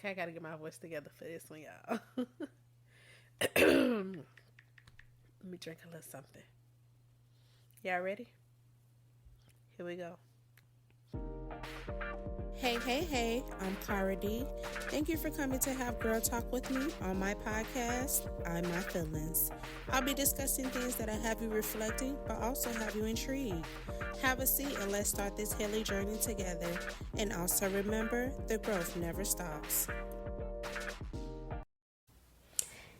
Okay, I gotta get my voice together for this one, y'all. Let me drink a little something. Y'all ready? Here we go. Hey, hey, hey, I'm Cara D. Thank you for coming to have Girl Talk with me on my podcast, I'm My Feelings. I'll be discussing things that'll have you reflecting, but also have you intrigued. Have a seat and let's start this healing journey together. And also remember, the growth never stops.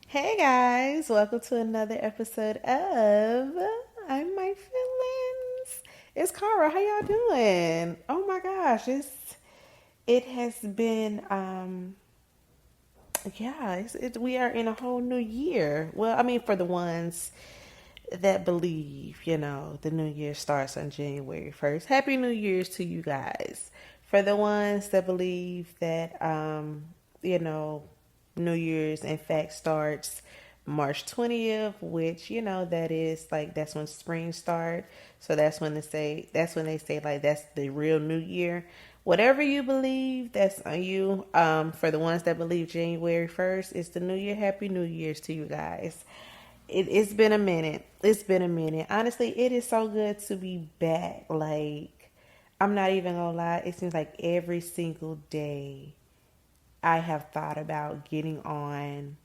Hey guys, welcome to another episode of I'm My Feelings. It's Cara. How y'all doing? Oh my gosh, it has been we are in a whole new year. Well, I mean for the ones that believe, the new year starts on January 1st. Happy New Year's to you guys. For the ones that believe that New Year's in fact starts March 20th, which that is like that's when spring start. So that's when they say like that's the real new year. Whatever you believe, that's on you. For the ones that believe January 1st is the new year, happy New Year's to you guys. It's been a minute. It's been a minute. Honestly, it is so good to be back. Like, I'm not even gonna lie. It seems like every single day I have thought about getting on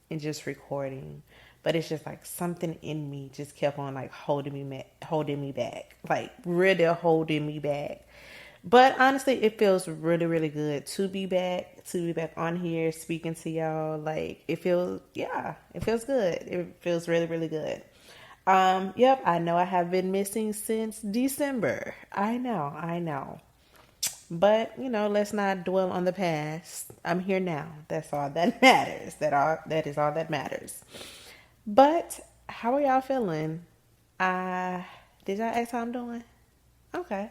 and just recording. But it's just like something in me just kept on like holding me back. Like really holding me back. But honestly, it feels really, really good to be back on here speaking to y'all. Like it feels good. It feels really, really good. Yep, I know I have been missing since December. I know. But, let's not dwell on the past. I'm here now. That's all that matters. That is all that matters. But how are y'all feeling? Uh did y'all ask how I'm doing? Okay.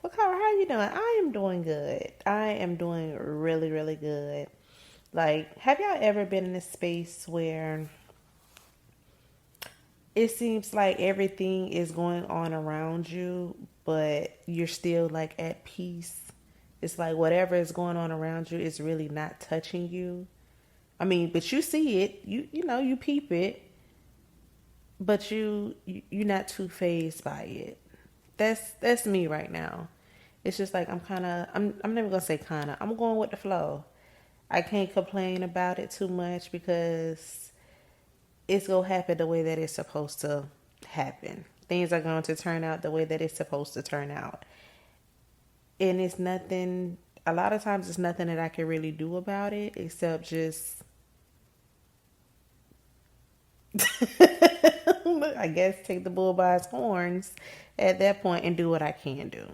Well, Cara, how are you doing? I am doing good. I am doing really, really good. Like, have y'all ever been in a space where it seems like everything is going on around you, but you're still like at peace? It's like whatever is going on around you is really not touching you. I mean, but you see it, you peep it, but you're not too phased by it. That's me right now. It's just like I'm never gonna say kinda. I'm going with the flow. I can't complain about it too much because it's gonna happen the way that it's supposed to happen. Things are going to turn out the way that it's supposed to turn out. And it's nothing a lot of times it's nothing that I can really do about it except just I guess take the bull by its horns at that point and do what I can do.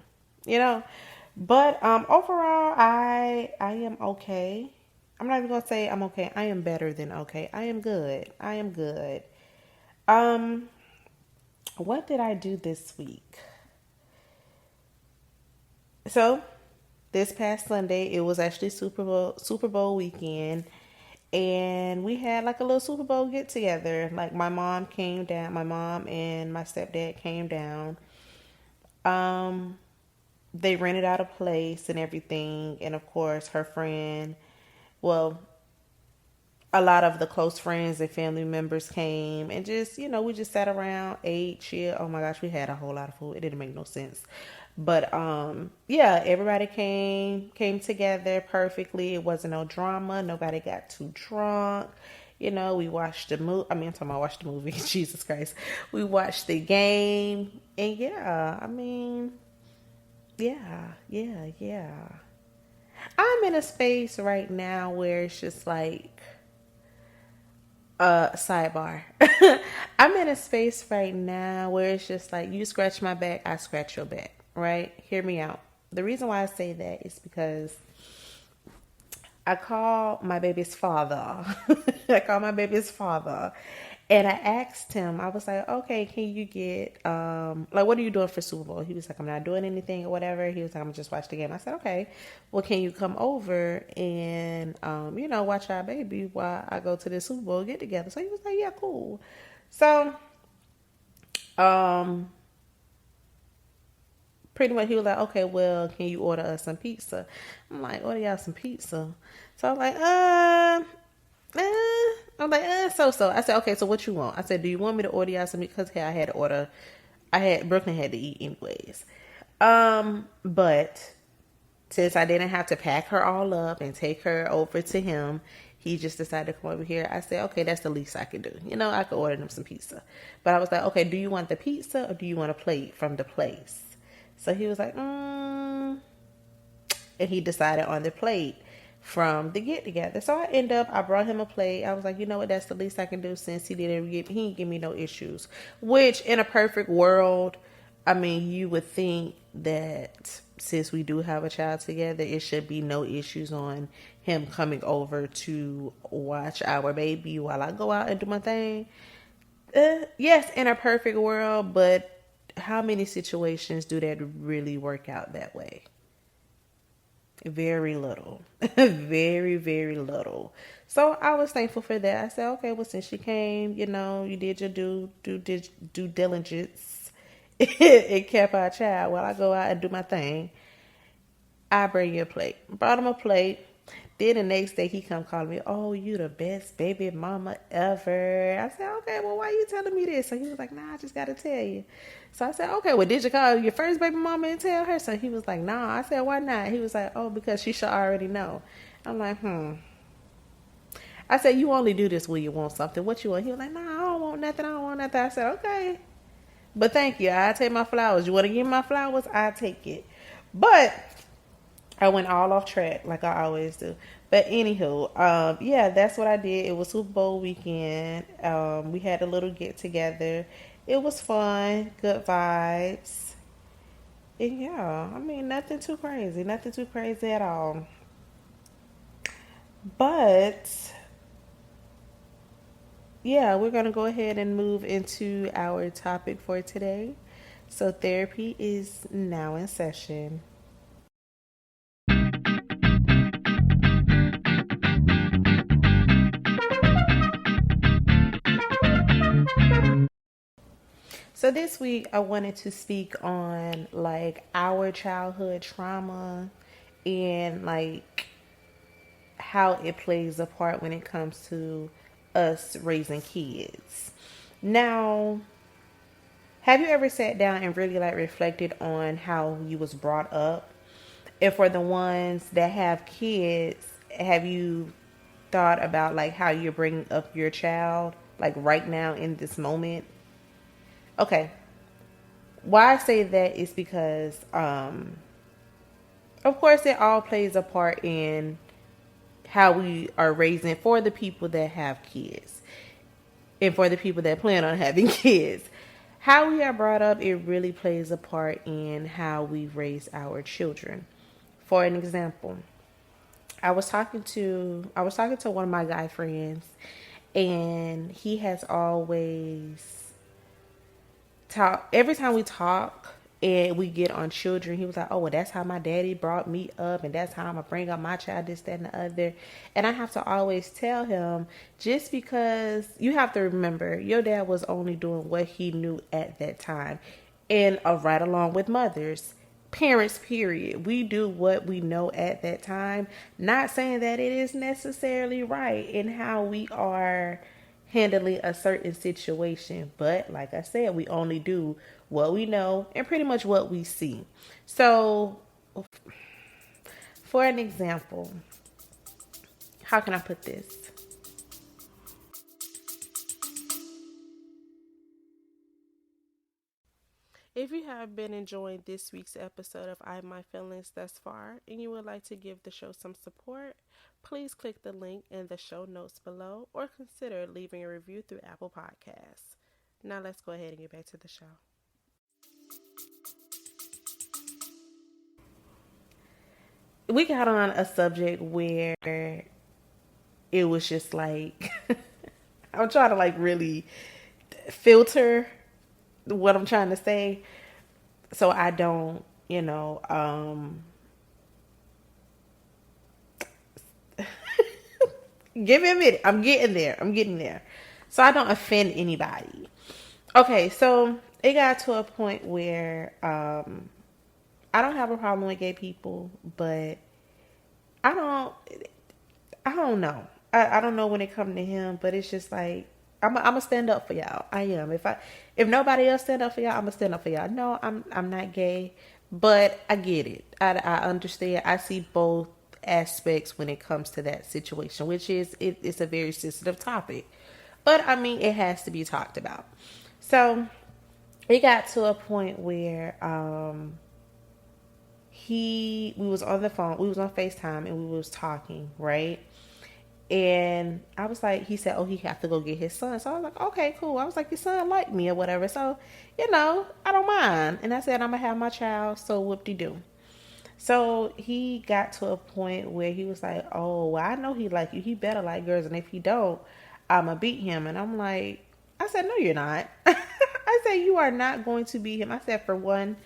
You know? But overall I am okay. I'm not even gonna say I'm okay. I am better than okay. I am good. I am good. Um what did I do this week? So this past Sunday it was actually Super Bowl weekend and we had like a little Super Bowl get together. Like my mom and my stepdad came down. Um they rented out a place and everything, and of course her friend, well, a lot of the close friends and family members came and just, we just sat around, ate, chill. Oh my gosh, we had a whole lot of food. It didn't make no sense. But yeah, everybody came together perfectly. It wasn't no drama. Nobody got too drunk. We watched the movie. I mean, I'm talking about watched the movie. Jesus Christ. We watched the game. And yeah, I mean, yeah. I'm in a space right now where it's just like sidebar. I'm in a space right now where it's just like you scratch my back, I scratch your back, right? Hear me out. The reason why I say that is because I called my baby's father. I called my baby's father and I asked him, I was like, okay, can you get, like, what are you doing for Super Bowl? He was like, I'm not doing anything or whatever. He was like, I'm just watch the game. I said, okay, well, can you come over and, watch our baby while I go to the Super Bowl get together? So he was like, yeah, cool. So, um, pretty much he was like, okay, well, can you order us some pizza? I'm like, order y'all some pizza. So I'm like, I'm like, so. I said, okay, so what you want? I said, do you want me to order y'all some? Because hey, I had to order. Brooklyn had to eat anyways. But since I didn't have to pack her all up and take her over to him, he just decided to come over here. I said, okay, that's the least I could do. I could order them some pizza. But I was like, okay, do you want the pizza or do you want a plate from the place? So he was like, and he decided on the plate from the get together. So I brought him a plate. I was like, you know what, that's the least I can do since he didn't give me no issues. Which in a perfect world, I mean, you would think that since we do have a child together, it should be no issues on him coming over to watch our baby while I go out and do my thing. Yes, in a perfect world, but how many situations do that really work out that way? Very little. Very, very little. So I was thankful for that. I said, okay, well, since she came, you did your due diligence. It kept our child while I go out and do my thing. I bring you a plate. Brought him a plate. Then the next day he come calling me, oh, you the best baby mama ever. I said, okay, well, why you telling me this? So he was like, nah, I just got to tell you. So I said, okay, well, did you call your first baby mama and tell her? So he was like, nah. I said, why not? He was like, oh, because she should already know. I'm like, I said, you only do this when you want something. What you want? He was like, nah, I don't want nothing. I don't want nothing. I said, okay. But thank you. I take my flowers. You want to give me my flowers? I take it. But I went all off track like I always do. But anywho, yeah, that's what I did. It was Super Bowl weekend. We had a little get together. It was fun, good vibes. And yeah, I mean, nothing too crazy at all. But yeah, we're gonna go ahead and move into our topic for today. So therapy is now in session. So this week I wanted to speak on like our childhood trauma and like how it plays a part when it comes to us raising kids. Now, have you ever sat down and really like reflected on how you was brought up? And for the ones that have kids, have you thought about like how you're bringing up your child like right now in this moment? Okay, why I say that is because, of course, it all plays a part in how we are raising for the people that have kids and for the people that plan on having kids. How we are brought up, it really plays a part in how we raise our children. For an example, I was talking to one of my guy friends, and he has always talk every time we talk and we get on children. He was like, oh, well, that's how my daddy brought me up, and that's how I'm gonna bring up my child, this, that, and the other. And I have to always tell him, just because you have to remember your dad was only doing what he knew at that time, and right along with mothers, parents, period, we do what we know at that time. Not saying that it is necessarily right in how we are handling a certain situation, but like I said, we only do what we know and pretty much what we see. So for an example, how can I put this? If you have been enjoying this week's episode of I My Feelings thus far and you would like to give the show some support, please click the link in the show notes below or consider leaving a review through Apple Podcasts. Now let's go ahead and get back to the show. We got on a subject where it was just like I'm trying to like really filter what I'm trying to say so I don't, give me a minute. I'm getting there. I'm getting there. So I don't offend anybody. Okay, so it got to a point where I don't have a problem with gay people, but I don't I don't know. I don't know when it comes to him, but it's just like I'm a stand up for y'all. I am. If nobody else stand up for y'all, I'm gonna stand up for y'all. No, I'm not gay, but I get it. I understand. I see both aspects when it comes to that situation, which is it's a very sensitive topic, but I mean it has to be talked about. So it got to a point where he we was on the phone, we was on FaceTime, and we was talking, right? And I was like, he said, oh, he have to go get his son. So I was like, okay, cool. I was like, your son like me or whatever. So, I don't mind. And I said, I'm going to have my child. So whoop-de-doo. So he got to a point where he was like, oh, well, I know he like you. He better like girls. And if he don't, I'm going to beat him. And I'm like, I said, no, you're not. I said, you are not going to beat him. I said, for one,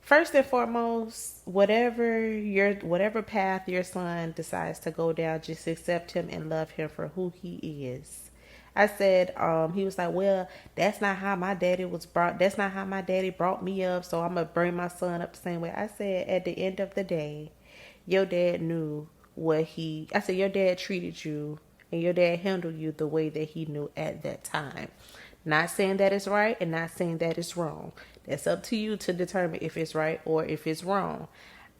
first and foremost, whatever path your son decides to go down, just accept him and love him for who he is. I said, he was like, well, that's not how my daddy was brought. That's not how my daddy brought me up. So I'm gonna bring my son up the same way. I said, at the end of the day, your dad knew I said, your dad treated you and your dad handled you the way that he knew at that time. Not saying that it's right and not saying that it's wrong. That's up to you to determine if it's right or if it's wrong.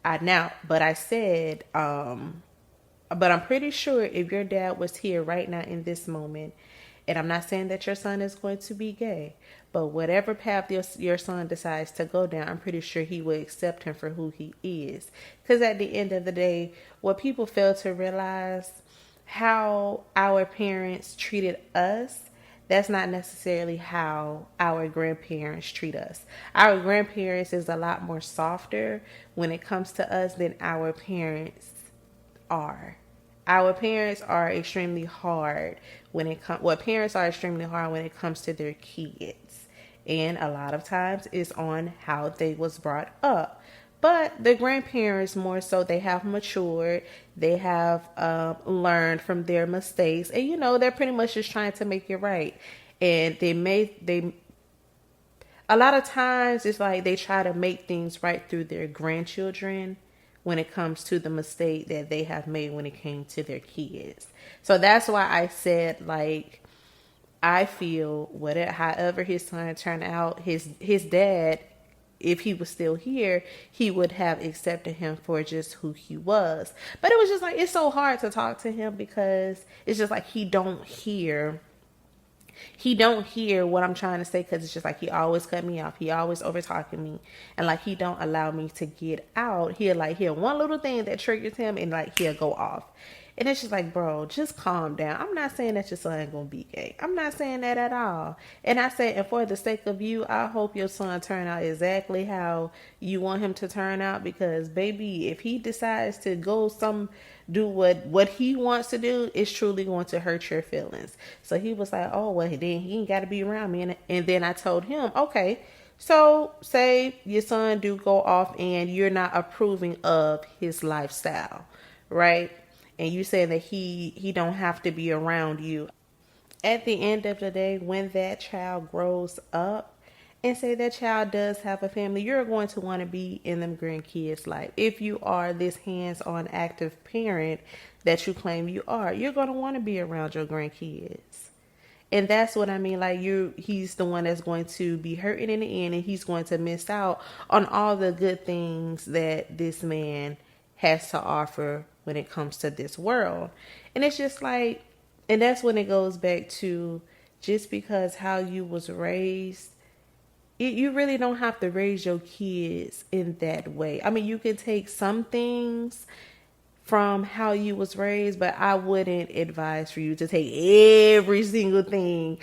But I said, but I'm pretty sure if your dad was here right now in this moment, and I'm not saying that your son is going to be gay, but whatever path your son decides to go down, I'm pretty sure he will accept him for who he is. Because at the end of the day, what people fail to realize, how our parents treated us, that's not necessarily how our grandparents treat us. Our grandparents is a lot more softer when it comes to us than our parents are. Our parents are extremely hard parents are extremely hard when it comes to their kids. And a lot of times it's on how they was brought up. But the grandparents more so, they have matured, they have learned from their mistakes, and they're pretty much just trying to make it right. And they a lot of times it's like they try to make things right through their grandchildren when it comes to the mistake that they have made when it came to their kids. So that's why I said, like, I feel whatever, however his son turned out, his dad, if he was still here, he would have accepted him for just who he was. But it was just like, it's so hard to talk to him because it's just like he don't hear what I'm trying to say, because it's just like he always cut me off. He always over talking me, and like he don't allow me to get out. He'll one little thing that triggers him, and like he'll go off. And it's just like, bro, just calm down. I'm not saying that your son ain't gonna be gay. I'm not saying that at all. And I say, and for the sake of you, I hope your son turn out exactly how you want him to turn out. Because baby, if he decides to do what he wants to do, it's truly going to hurt your feelings. So he was like, oh well, then he ain't got to be around me. And then I told him, okay, so say your son do go off and you're not approving of his lifestyle, right? And you say that he don't have to be around you. At the end of the day, when that child grows up, and say that child does have a family, you're going to want to be in them grandkids' life. If you are this hands-on active parent that you claim you are, you're going to want to be around your grandkids. And that's what I mean. Like, he's the one that's going to be hurting in the end, and he's going to miss out on all the good things that this man has to offer when it comes to this world. And it's just like, and that's when it goes back to, just because how you was raised, you really don't have to raise your kids in that way. I mean, you can take some things from how you was raised, but I wouldn't advise for you to take every single thing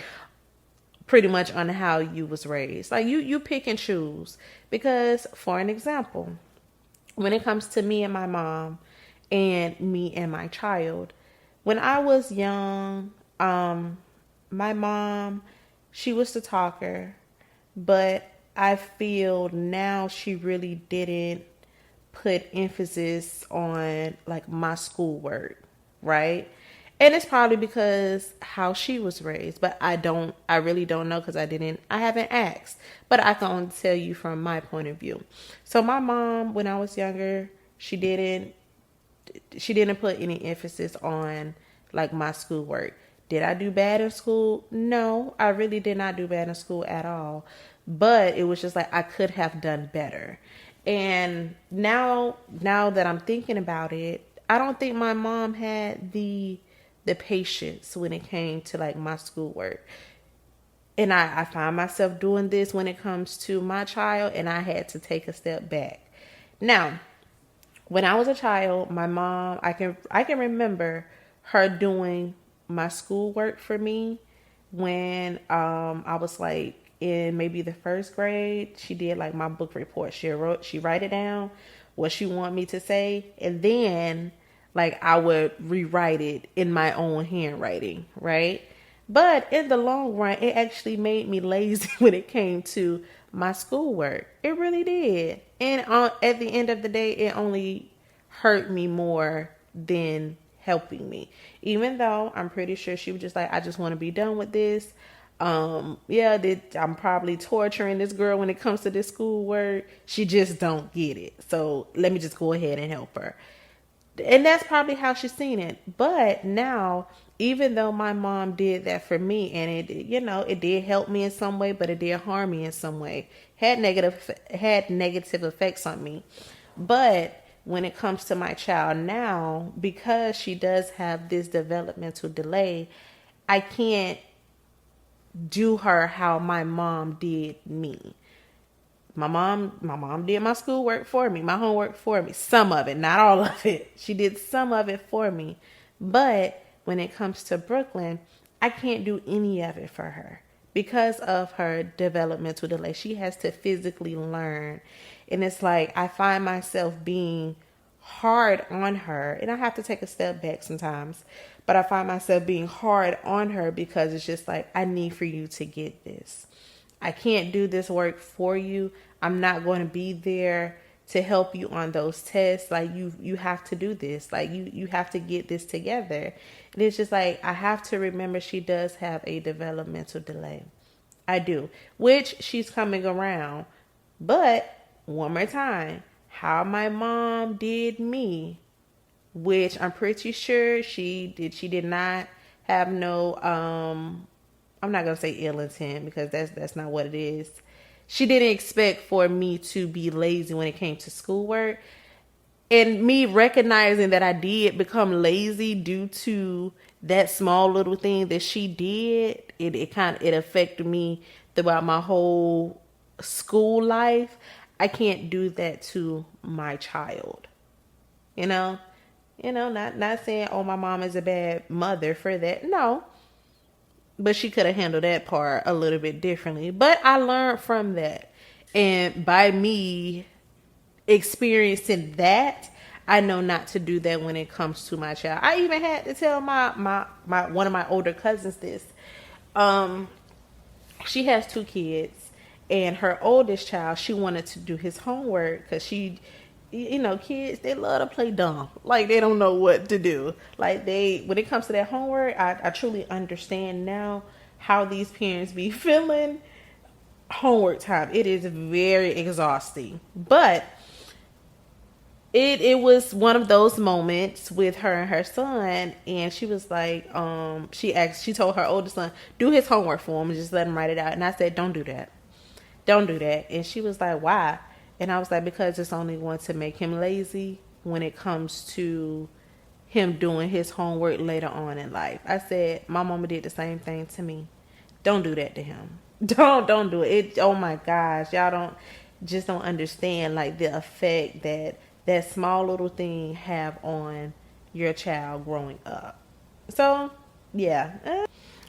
pretty much on how you was raised. Like, you pick and choose. Because, for an example, when it comes to me and my mom and me and my child, when I was young, my mom, she was the talker, but I feel now she really didn't put emphasis on like my schoolwork, right? And it's probably because how she was raised, but I really don't know because I haven't asked. But I can only tell you from my point of view. So my mom, when I was younger, she didn't put any emphasis on like my schoolwork. Did I do bad in school? No, I really did not do bad in school at all. But it was just like I could have done better. And now that I'm thinking about it, I don't think my mom had the patience when it came to like my schoolwork. And I find myself doing this when it comes to my child, and I had to take a step back. Now, when I was a child, my mom, I can remember her doing my schoolwork for me when I was like in maybe the first grade. She did like my book report. She write it down what she want me to say, and then like I would rewrite it in my own handwriting, right? But in the long run, it actually made me lazy when it came to my schoolwork. It really did. And at the end of the day, it only hurt me more than helping me. Even though I'm pretty sure she was just like, I just want to be done with this. Yeah, I'm probably torturing this girl when it comes to this schoolwork. She just don't get it. So let me just go ahead and help her. And that's probably how she's seen it. But now, even though my mom did that for me, and it did help me in some way, but it did harm me in some way, had negative effects on me. But when it comes to my child now, because she does have this developmental delay, I can't do her how my mom did me. My mom did my schoolwork for me, my homework for me, some of it, not all of it. She did some of it for me. But when it comes to Brooklyn, I can't do any of it for her because of her developmental delay. She has to physically learn. And it's like I find myself being hard on her, and I have to take a step back sometimes, but I find myself being hard on her because it's just like, I need for you to get this. I can't do this work for you. I'm not going to be there to help you on those tests. Like you have to do this. Like you have to get this together. And it's just like I have to remember she does have a developmental delay. I do, which she's coming around. But one more time, how my mom did me, which I'm pretty sure she did not have no I'm not gonna say ill intent because that's not what it is. She didn't expect for me to be lazy when it came to schoolwork. And me recognizing that I did become lazy due to that small little thing that she did, it affected me throughout my whole school life. I can't do that to my child. You know? Not saying, oh, my mom is a bad mother for that. No, but she could have handled that part a little bit differently. But I learned from that. And by me experiencing that, I know not to do that when it comes to my child. I even had to tell my one of my older cousins this. Um, she has two kids, and her oldest child, she wanted to do his homework because kids, they love to play dumb. Like they don't know what to do. Like when it comes to that homework, I truly understand now how these parents be feeling. Homework time, it is very exhausting, but it was one of those moments with her and her son, and she was like, she told her oldest son, do his homework for him and just let him write it out. And I said, don't do that. Don't do that. And she was like, why? And I was like, because it's only going to make him lazy when it comes to him doing his homework later on in life. I said, my mama did the same thing to me. Don't do that to him. Don't do it. Oh my gosh, y'all don't understand like the effect that small little thing have on your child growing up. So yeah.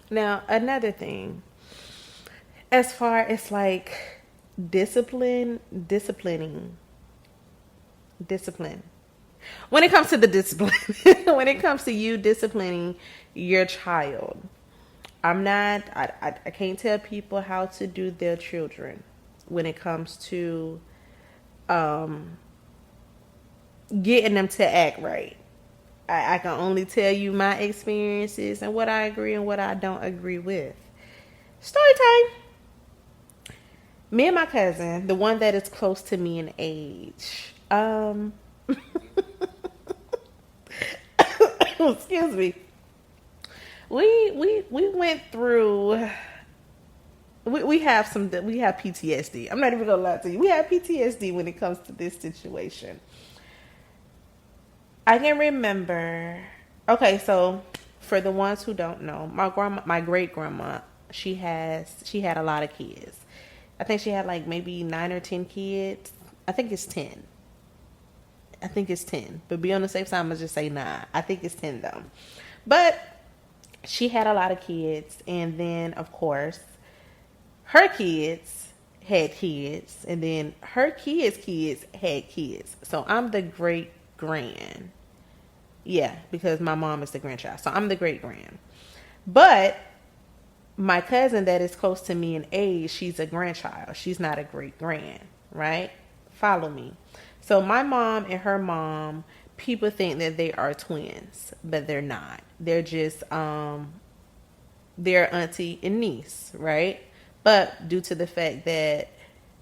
Now another thing, as far as like discipline. When it comes to the discipline, when it comes to you disciplining your child, I can't tell people how to do their children when it comes to getting them to act right. I can only tell you my experiences and what I agree and what I don't agree with. Story time. Me and my cousin, the one that is close to me in age, excuse me. We went through. We have PTSD. I'm not even gonna lie to you. We have PTSD when it comes to this situation. I can remember. Okay, so for the ones who don't know, my great grandma, she had a lot of kids. I think she had like maybe 9 or 10 kids. I think it's 10. I think it's 10. But be on the safe side, I'm gonna just say 9. I think it's 10 though. But she had a lot of kids, and then of course her kids had kids, and then her kids had kids. So I'm the great grand. Yeah, because my mom is the grandchild. So I'm the great grand. But my cousin that is close to me in age, she's a grandchild. She's not a great grand, right? Follow me. So my mom and her mom, people think that they are twins, but they're not. They're just their auntie and niece, right? But due to the fact that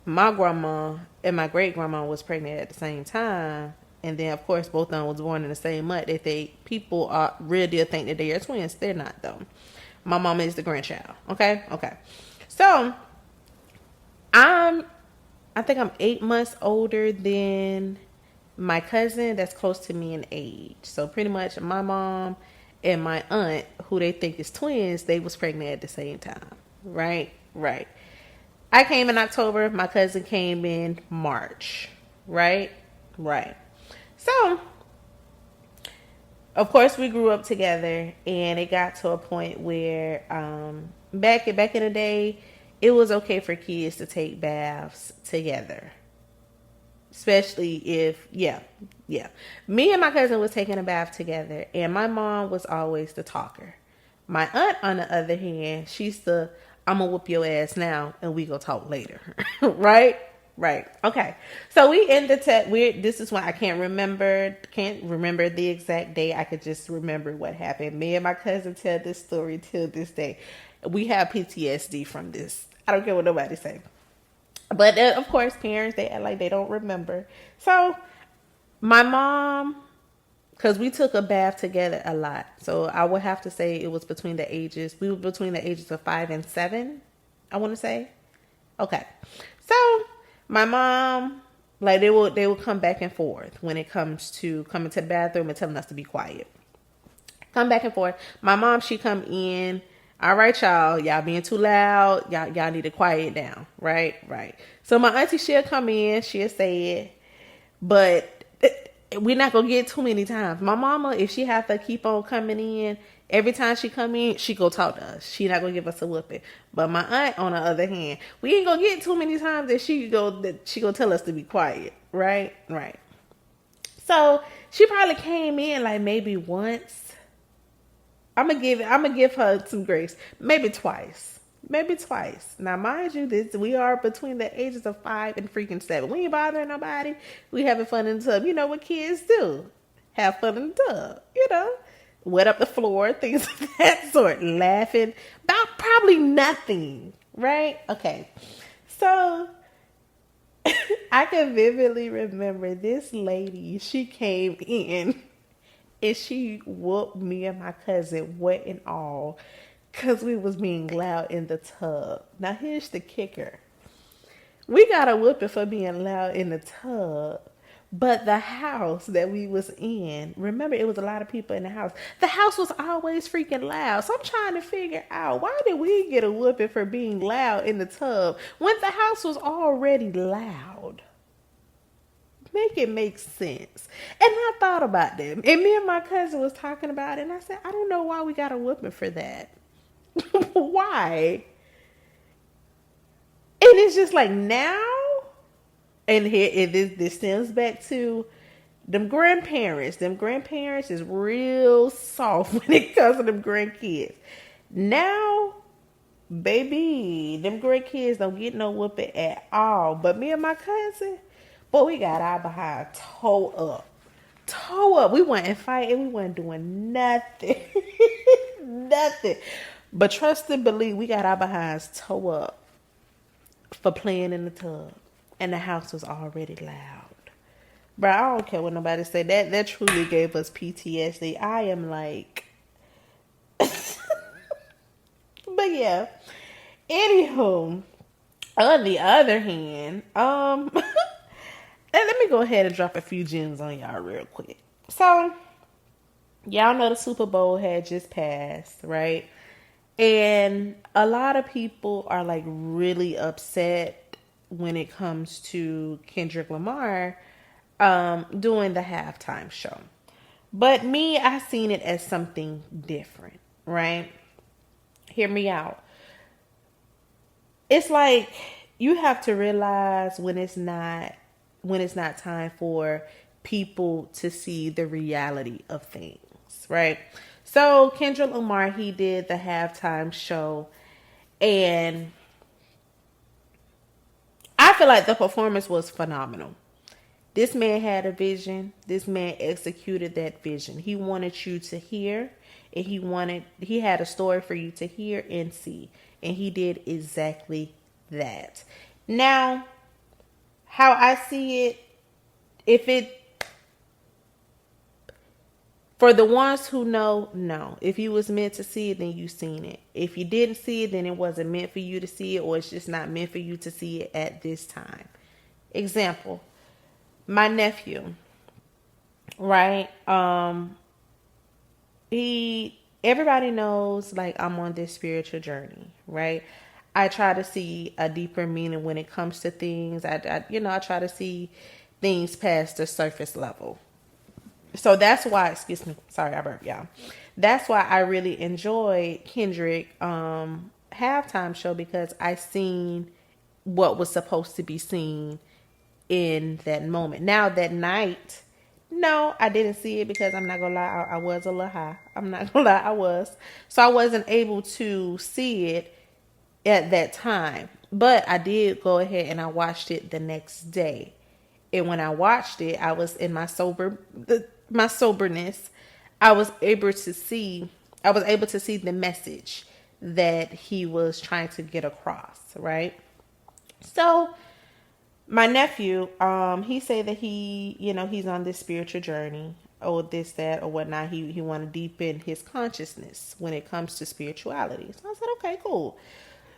my grandma and my great grandma was pregnant at the same time, and then of course both of them was born in the same month, that people are real deal think that they are twins. They're not though. My mama is the grandchild. Okay. So I think I'm 8 months older than my cousin that's close to me in age. So pretty much my mom and my aunt, who they think is twins, they was pregnant at the same time. Right. I came in October. My cousin came in March. Right. So, of course, we grew up together, and it got to a point where back in the day, it was okay for kids to take baths together. Especially if, yeah. Me and my cousin was taking a bath together, and my mom was always the talker. My aunt, on the other hand, she's the I'm gonna whoop your ass now, and we go talk later. Right. Okay. So we end the this is when I can't remember the exact day. I could just remember what happened. Me and my cousin tell this story till this day. We have PTSD from this. I don't care what nobody say. But of course, parents, they act like they don't remember. So my mom, because we took a bath together a lot. So I would have to say we were between the ages of 5 and 7, I want to say. Okay. So my mom, like they will come back and forth when it comes to coming to the bathroom and telling us to be quiet. Come back and forth. My mom, she come in. All right, y'all being too loud. Y'all need to quiet down. Right. So my auntie, she'll come in. She'll say it. But we're not going to get too many times. My mama, if she have to keep on coming in, every time she come in, she go talk to us. She not going to give us a whooping. But my aunt, on the other hand, we ain't going to get too many times that she go tell us to be quiet. Right. So she probably came in like maybe once. I'm gonna give her some grace. Maybe twice. Now, mind you, we are between the ages of 5 and freaking 7. We ain't bothering nobody. We having fun in the tub. You know what kids do? Have fun in the tub. Wet up the floor, things of that sort. Laughing about probably nothing. Right? Okay. So I can vividly remember this lady. She came in. And she whooped me and my cousin wet and all because we was being loud in the tub. Now, here's the kicker. We got a whooping for being loud in the tub, but the house that we was in, remember, it was a lot of people in the house. The house was always freaking loud. So I'm trying to figure out, why did we get a whooping for being loud in the tub when the house was already loud? Make it make sense. And I thought about that. And me and my cousin was talking about it. And I said, I don't know why we got a whooping for that. Why? And it's just like now. And here this stems back to them grandparents. Them grandparents is real soft when it comes to them grandkids. Now, baby, them grandkids don't get no whooping at all. But me and my cousin, boy, we got our behind toe up. Toe up. We wasn't fighting. We wasn't doing nothing. Nothing. But trust and believe, we got our behinds toe up for playing in the tub. And the house was already loud. Bro, I don't care what nobody say. That truly gave us PTSD. I am like, but yeah. Anywho, on the other hand, and let me go ahead and drop a few gems on y'all real quick. So, y'all know the Super Bowl had just passed, right? And a lot of people are like really upset when it comes to Kendrick Lamar doing the halftime show. But me, I seen it as something different, right? Hear me out. It's like you have to realize when it's not time for people to see the reality of things, right? So Kendrick Lamar, he did the halftime show, and I feel like the performance was phenomenal. This man had a vision. This man executed that vision. He wanted you to hear, and he had a story for you to hear and see, and he did exactly that. Now, how I see it, if it for the ones who know, no. If you was meant to see it, then you seen it. If you didn't see it, then it wasn't meant for you to see it, or it's just not meant for you to see it at this time. Example, my nephew, right? He everybody knows like I'm on this spiritual journey, right? I try to see a deeper meaning when it comes to things. I try to see things past the surface level. So that's why, excuse me, sorry I burped y'all. That's why I really enjoyed Kendrick halftime show, because I seen what was supposed to be seen in that moment. Now that night, no, I didn't see it because I'm not gonna lie, I was a little high. I'm not gonna lie, I was. So I wasn't able to see it at that time. But I did go ahead and I watched it the next day. And when I watched it, I was in my soberness. I was able to see the message that he was trying to get across, right? So my nephew, he said that he's on this spiritual journey, or this, that, or whatnot. He want to deepen his consciousness when it comes to spirituality. So I said, okay, cool.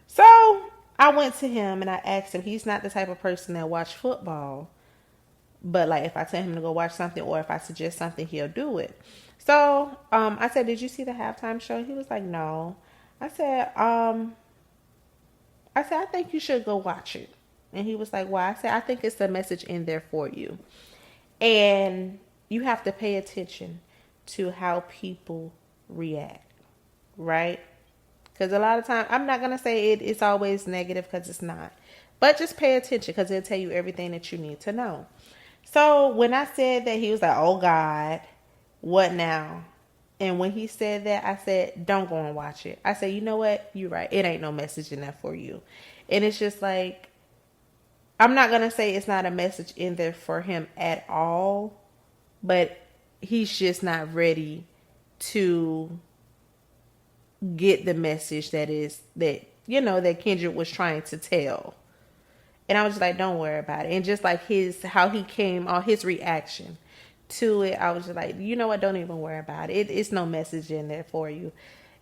So I went to him and I asked him. He's not the type of person that watch football, but like if I tell him to go watch something, or if I suggest something, he'll do it. So I said, did you see the halftime show? He was like, no. I said, I think you should go watch it. And he was like, why? I said, I think it's a message in there for you. And you have to pay attention to how people react, right? Because a lot of times, I'm not going to say it's always negative, because it's not. But just pay attention, because it'll tell you everything that you need to know. So when I said that, he was like, oh God, what now? And when he said that, I said, don't go and watch it. I said, you know what? You're right. It ain't no message in there for you. And it's just like, I'm not going to say it's not a message in there for him at all, but he's just not ready to get the message that Kendrick was trying to tell. And I was just like, don't worry about it. And just like how he came, or his reaction to it, I was just like, you know what? Don't even worry about it. It's no message in there for you.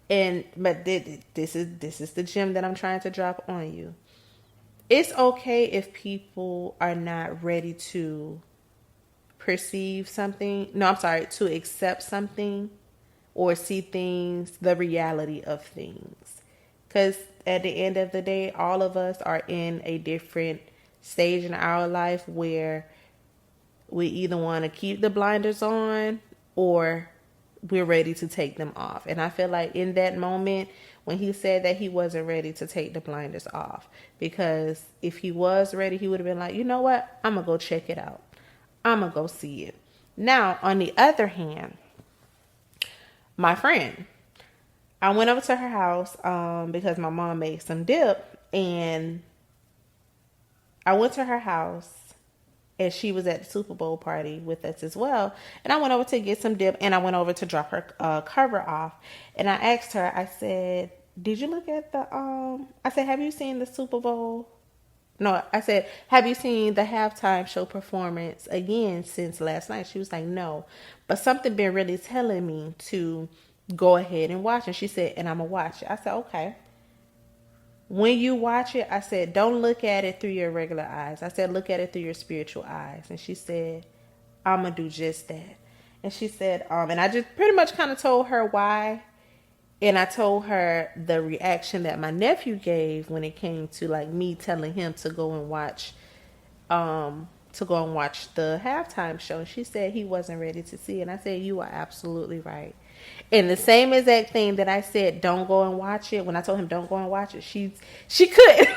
But this is the gem that I'm trying to drop on you. It's okay if people are not ready to perceive something. No, I'm sorry, to accept something or see things, the reality of things. Because at the end of the day, all of us are in a different stage in our life where we either want to keep the blinders on, or we're ready to take them off. And I feel like in that moment, when he said that, he wasn't ready to take the blinders off. Because if he was ready, he would have been like, you know what? I'm going to go check it out. I'm going to go see it. Now, on the other hand, my friend, I went over to her house because my mom made some dip. And I went to her house. and she was at the Super Bowl party with us as well. And I went over to get some dip, and I went over to drop her cover off. And I asked her, I said, "Did you look at the?" I said, "Have you seen the Super Bowl?" No, I said, "Have you seen the halftime show performance again since last night?" She was like, "No," but something been really telling me to go ahead and watch. And she said, "And I'm gonna watch it." I said, "Okay." When you watch it, I said, don't look at it through your regular eyes. I said, look at it through your spiritual eyes. And she said, I'm going to do just that. And she said, and I just pretty much kind of told her why. And I told her the reaction that my nephew gave when it came to like me telling him to go and watch the halftime show. And she said he wasn't ready to see it. And I said, you are absolutely right. And the same exact thing that I said, don't go and watch it. When I told him don't go and watch it, she couldn't.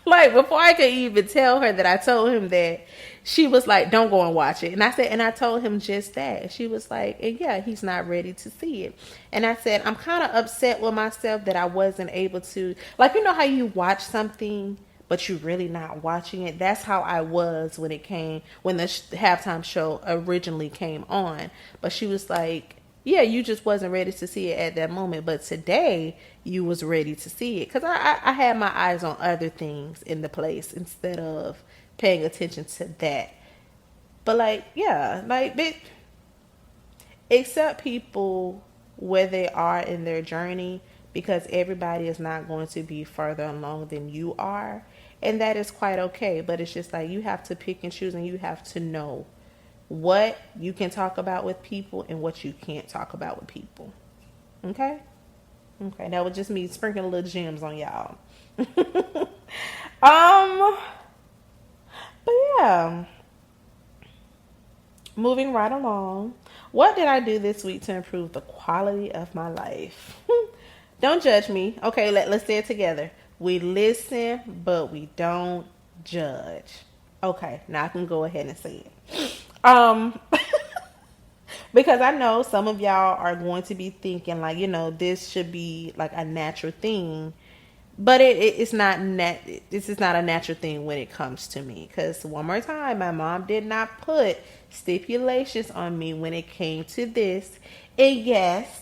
Like before I could even tell her that I told him that, she was like, don't go and watch it. And I said, and I told him just that. And she was like, and yeah, he's not ready to see it. And I said, I'm kind of upset with myself that I wasn't able to, like, you know how you watch something but you're really not watching it. That's how I was when the halftime show originally came on. But she was like, yeah, you just wasn't ready to see it at that moment. But today, you was ready to see it. Because I had my eyes on other things in the place instead of paying attention to that. But, like, yeah, like, accept people where they are in their journey, because everybody is not going to be further along than you are. And that is quite okay. But it's just like you have to pick and choose, and you have to know what you can talk about with people and what you can't talk about with people. Okay? Okay, that was just me sprinkling little gems on y'all. um, but yeah, moving right along. What did I do this week to improve the quality of my life? Don't judge me. Okay, let's say it together. We listen, but we don't judge. Okay, now I can go ahead and say it. Because I know some of y'all are going to be thinking like, this should be like a natural thing, but it's not this is not a natural thing when it comes to me. Because one more time, my mom did not put stipulations on me when it came to this. And yes,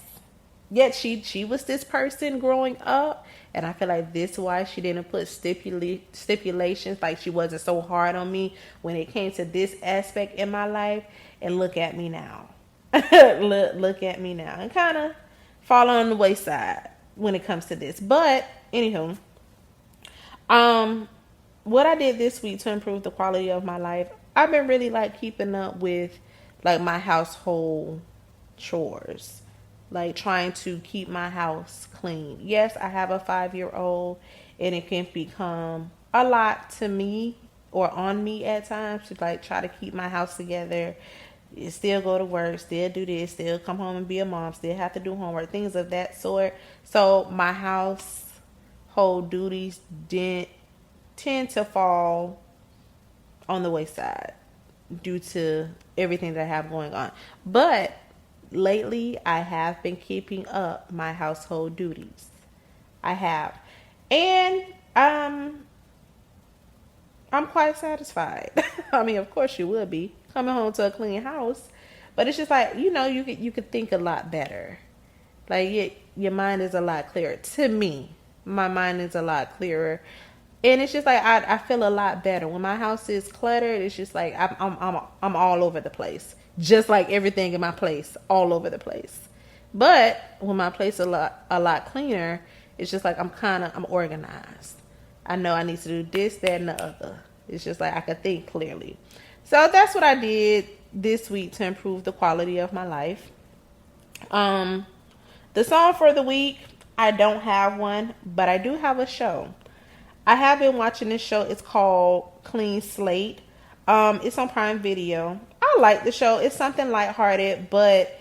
yet she was this person growing up, and I feel like this is why she didn't put stipulations. Like, she wasn't so hard on me when it came to this aspect in my life. And look at me now. look at me now, and kind of fall on the wayside when it comes to this. But anywho, what I did this week to improve the quality of my life, I've been really like keeping up with like my household chores, like trying to keep my house clean. Yes, I have a 5-year-old, and it can become a lot to me or on me at times to like try to keep my house together, still go to work, still do this, still come home and be a mom, still have to do homework, things of that sort. So my household duties didn't tend to fall on the wayside due to everything that I have going on. But lately, I have been keeping up my household duties. I have. And I'm quite satisfied. I mean, of course you would be coming home to a clean house, but it's just like, you could think a lot better. Like your mind is a lot clearer. To me, my mind is a lot clearer, and it's just like I feel a lot better when my house is cluttered. It's just like I'm all over the place, just like everything in my place, all over the place. But when my place is a lot cleaner, it's just like I'm organized. I know I need to do this, that, and the other. It's just like I could think clearly. So that's what I did this week to improve the quality of my life. The song for the week, I don't have one, but I do have a show. I have been watching this show. It's called Clean Slate. It's on Prime Video. I like the show. It's something lighthearted, but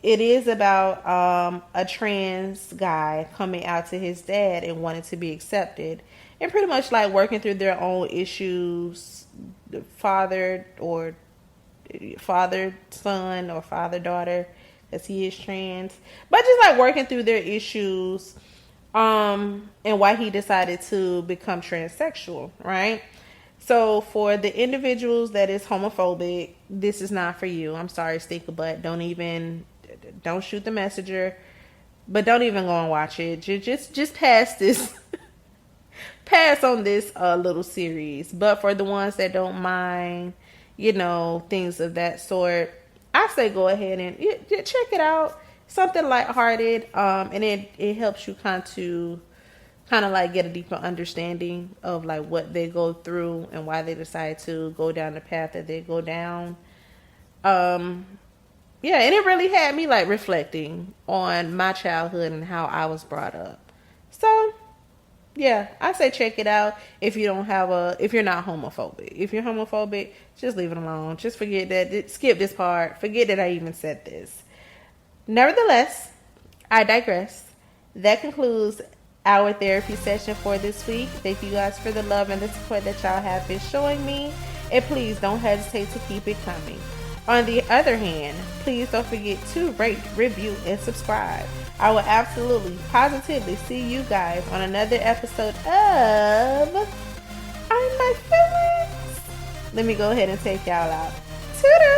it is about a trans guy coming out to his dad and wanting to be accepted, and pretty much like working through their own issues, father son or father daughter, because he is trans, but just like working through their issues, and why he decided to become transsexual, right? So for the individuals that is homophobic, this is not for you. I'm sorry, stink a butt. Don't shoot the messenger, but don't even go and watch it. Just pass this, pass on this little series. But for the ones that don't mind, things of that sort, I say go ahead and check it out. Something lighthearted, and it helps you kind of like get a deeper understanding of like what they go through and why they decide to go down the path that they go down. Um, yeah, and it really had me like reflecting on my childhood and how I was brought up. So yeah, I say check it out if you're not homophobic. If you're homophobic, just leave it alone. Just forget that, skip this part. Forget that I even said this. Nevertheless, I digress. That concludes our therapy session for this week. Thank you guys for the love and the support that y'all have been showing me. And please don't hesitate to keep it coming. On the other hand, please don't forget to rate, review, and subscribe. I will absolutely, positively see you guys on another episode of I'm My Feelings. Let me go ahead and take y'all out. Toodles!